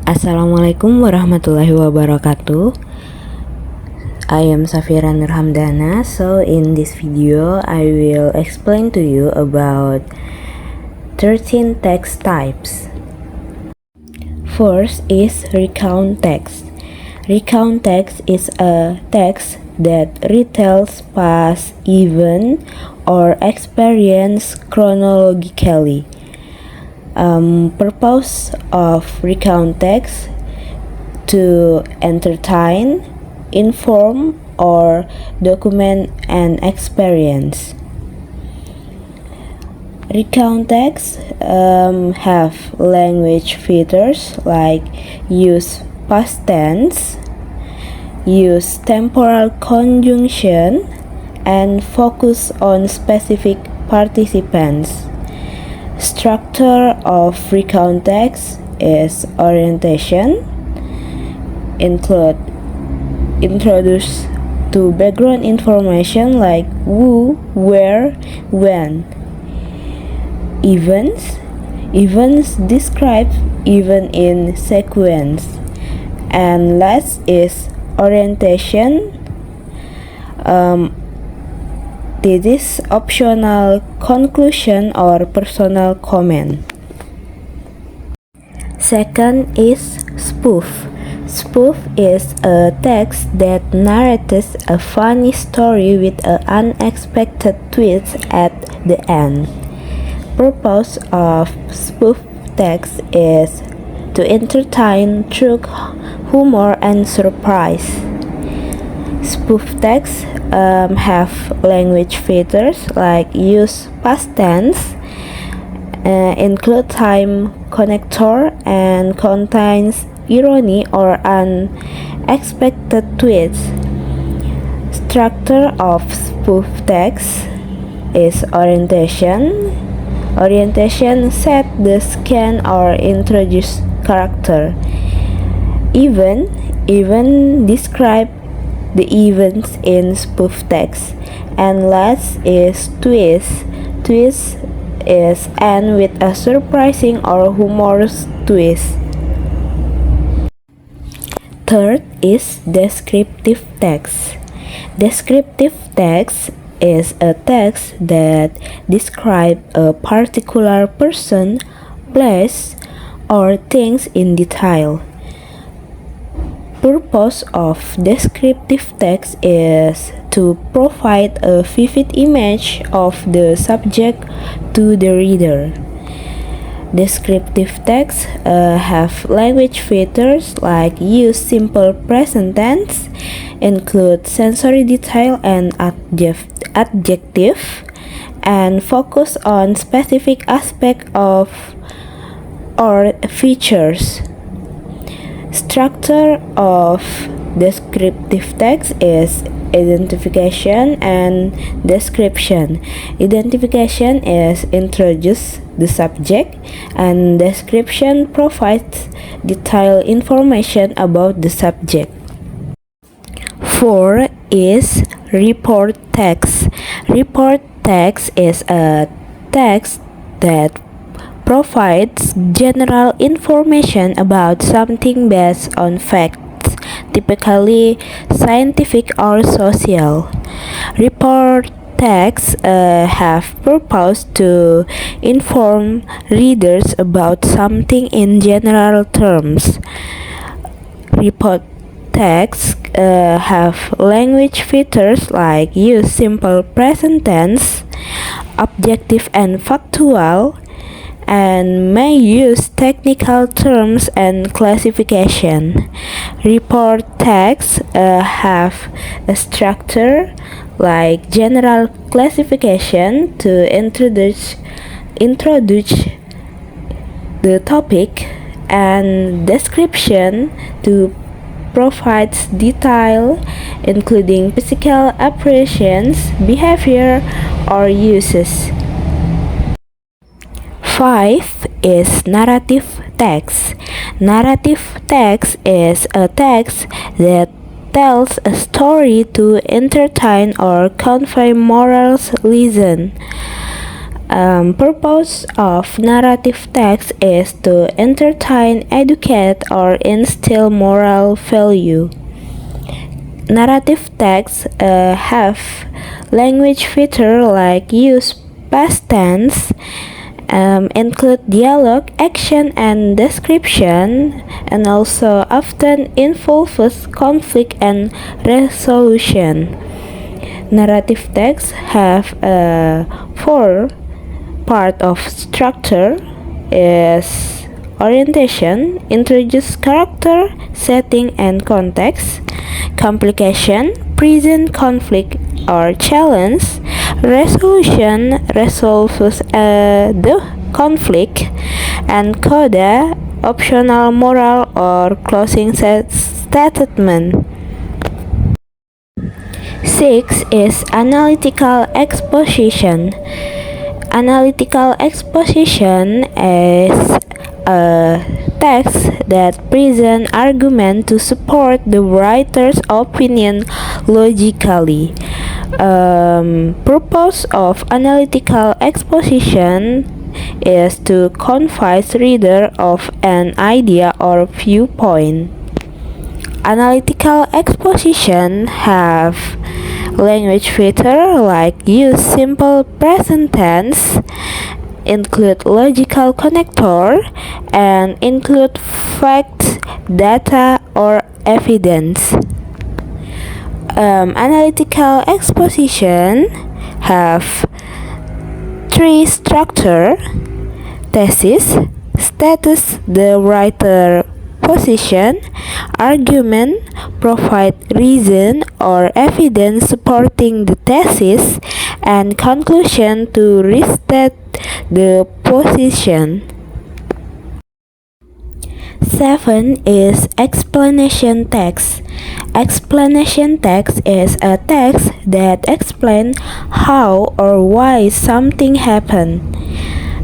Assalamualaikum warahmatullahi wabarakatuh. I am Safira Nurhamdana. So in this video I will explain to you about 13 text types. First is recount text. Recount text is a text that retells past event or experience chronologically. Purpose of recount text to entertain, inform, or document an experience. Recount texts have language features like use past tense, use temporal conjunction, and focus on specific participants. Structure of recount text is orientation, introduce to background information like who, where, when. Events describe event in sequence. And last is orientation. This is optional conclusion or personal comment. Second is spoof. Spoof is a text that narrates a funny story with an unexpected twist at the end. Purpose of spoof text is to entertain through humor and surprise. Spoof texts have language features like use past tense, include time connector, and contains irony or unexpected twists. Structure of spoof text is orientation. Orientation set the scene or introduce character. Event describe the events in spoof text. And last is twist. Twist is end with a surprising or humorous twist. Third is descriptive text. Descriptive text is a text that describes a particular person, place, or things in detail. Purpose of descriptive text is to provide a vivid image of the subject to the reader. Descriptive texts have language features like use simple present tense, include sensory detail and adjective, and focus on specific aspect of or features. Structure of descriptive text is identification and description. Identification is introduce the subject, and description provides detailed information about the subject. 4 is report text. Report text is a text that provides general information about something based on facts, typically scientific or social. Report texts have purpose to inform readers about something in general terms. Report texts have language features like use simple present tense, objective and factual, and may use technical terms and classification. Report texts have a structure like general classification to introduce the topic, and description to provide detail including physical appearances, behavior, or uses. 5 is narrative text. Narrative text is a text that tells a story to entertain or convey moral lesson. Purpose of narrative text is to entertain, educate, or instill moral value. Narrative texts have language feature like use past tense, include dialogue, action, and description, and also often involves conflict and resolution. Narrative texts have four part of structure is orientation, introduce character, setting, and context, complication, present conflict or challenge, resolution, resolves the conflict, and coda, optional moral or closing statement. 6 is analytical exposition. Analytical exposition is a text that presents argument to support the writer's opinion logically. Purpose of analytical exposition is to convince reader of an idea or viewpoint. Analytical exposition have language feature like use simple present tense, include logical connector, and include facts, data, or evidence. Analytical exposition have three structure: thesis, status the writer position, argument, provide reason or evidence supporting the thesis, and conclusion to restate the position. 7 is explanation text. Explanation text is a text that explains how or why something happened.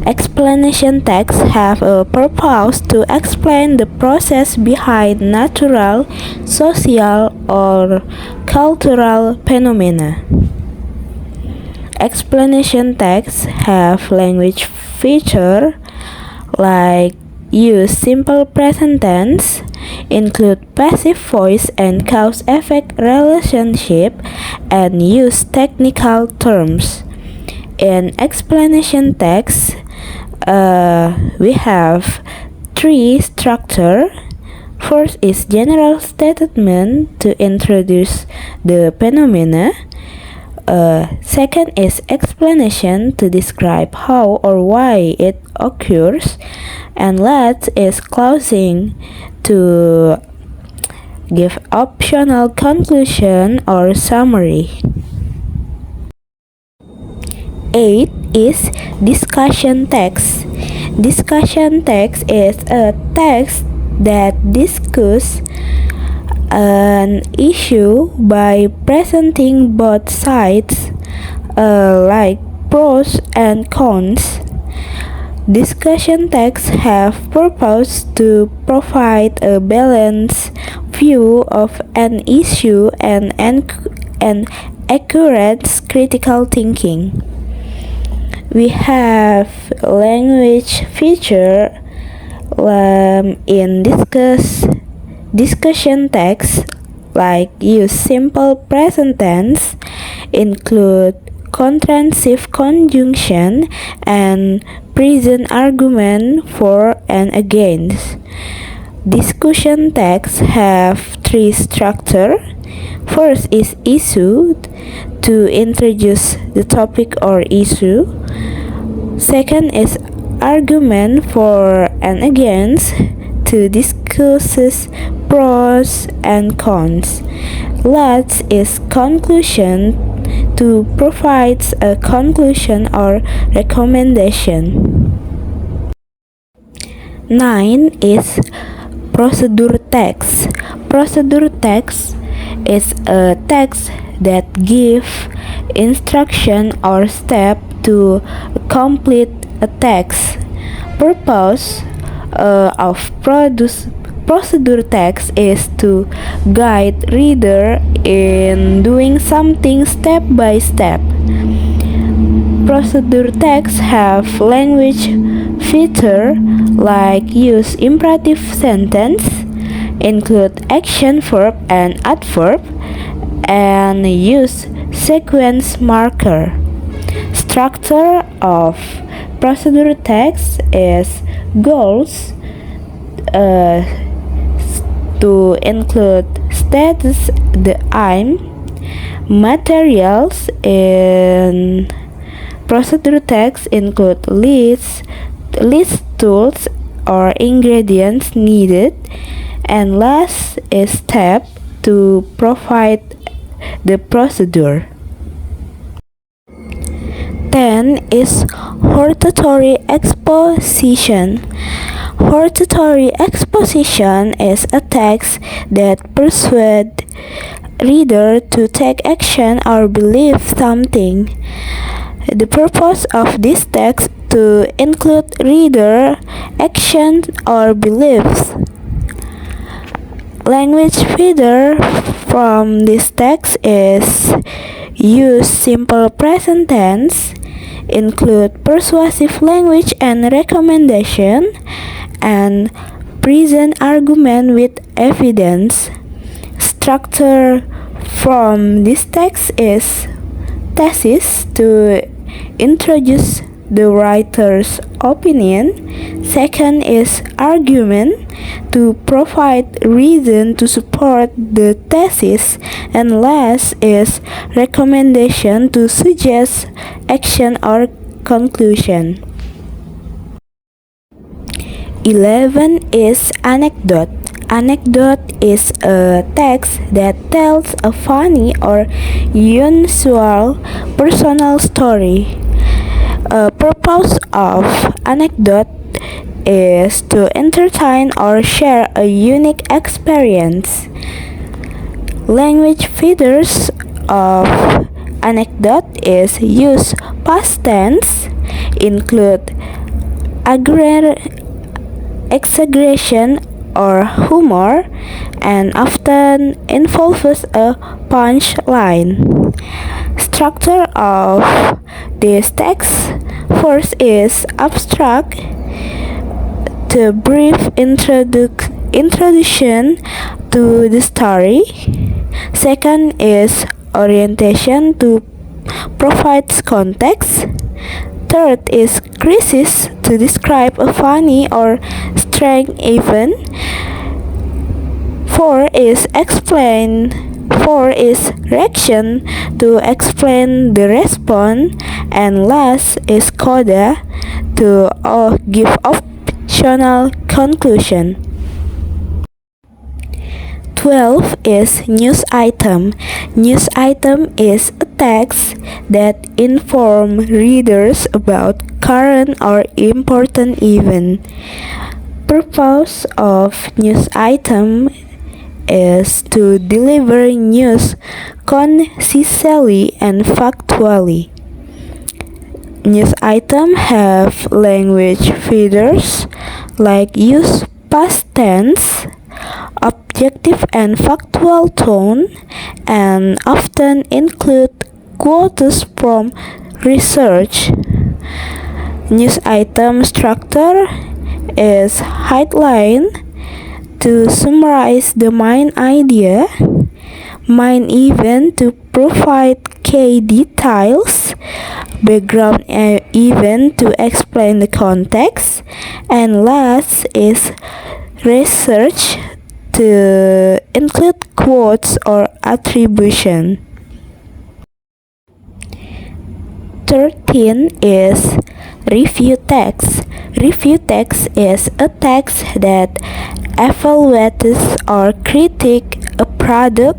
Explanation texts have a purpose to explain the process behind natural, social, or cultural phenomena. Explanation texts have language feature like use simple present tense, include passive voice and cause-effect relationship, and use technical terms. In explanation text, we have three structure. First is general statement to introduce the phenomena. Second is explanation to describe how or why it occurs. And last is closing to give optional conclusion or summary. 8 is discussion text. Discussion text is a text that discusses an issue by presenting both sides, like pros and cons. Discussion texts have purpose to provide a balanced view of an issue and accurate critical thinking. We have language feature in discussion text like use simple present tense, include contrastive conjunction, and present argument for and against. Discussion texts have three structure. First is issue to introduce the topic or issue. Second is argument for and against to discuss pros and cons. Last is conclusion to provide a conclusion or recommendation. 9 is procedure text. Procedure text is a text that gives instruction or step to complete a text. Purpose of procedure text is to guide reader in doing something step by step. Procedure texts have language feature like use imperative sentence, include action verb and adverb, and use sequence marker. Structure of procedure text is goals to include status, the aim, materials in procedure text include list tools or ingredients needed, and last is step to provide the procedure. 10 is hortatory exposition. Hortatory exposition is a text that persuades reader to take action or believe something. The purpose of this text to include reader action or beliefs. Language feeder from this text is use simple present tense, include persuasive language and recommendation, and present argument with evidence. Structure from this text is thesis to introduce the writer's opinion. Second is argument to provide reason to support the thesis, and last is recommendation to suggest action or conclusion. 11 is anecdote. Anecdote is a text that tells a funny or unusual personal story. A purpose of anecdote is to entertain or share a unique experience. Language features of anecdote is use past tense, include exaggeration or humor, and often involves a punchline. Structure of this text: first is abstract, the brief introduction to the story. Second is orientation to provide context. Third is crisis to describe a funny or strange event. Four is reaction to explain the response, and last is coda to give optional conclusion. 12 is news item. News item is a text that informs readers about current or important event. Purpose of news item is to deliver news concisely and factually. News items have language features like use past tense, objective and factual tone, and often include quotes from research. News item structure is headline to summarize the main idea, main event to provide key details, background event to explain the context, and last is research to include quotes or attribution. 13 is review text. Review text is a text that evaluates or critiques a product,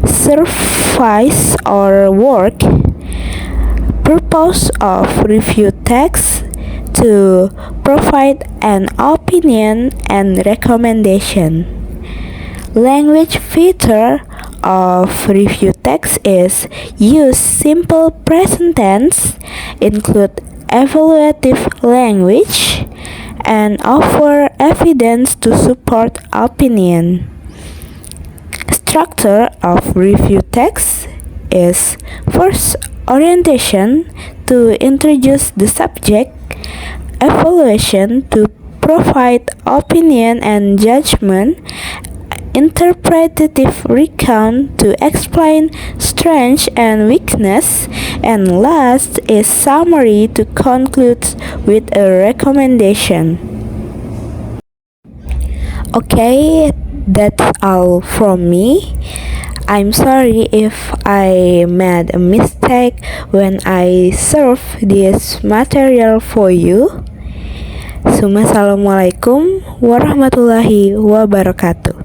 service, or work. Purpose of review text to provide an opinion and recommendation. Language feature of review text is use simple present tense, include evaluative language, and offer evidence to support opinion. Structure of review text is first orientation to introduce the subject, evaluation to provide opinion and judgment, interpretative recount to explain strength and weakness, and last is summary to conclude with a recommendation. Okay, that's all from me. I'm sorry if I made a mistake when I serve this material for you. Assalamualaikum warahmatullahi wabarakatuh.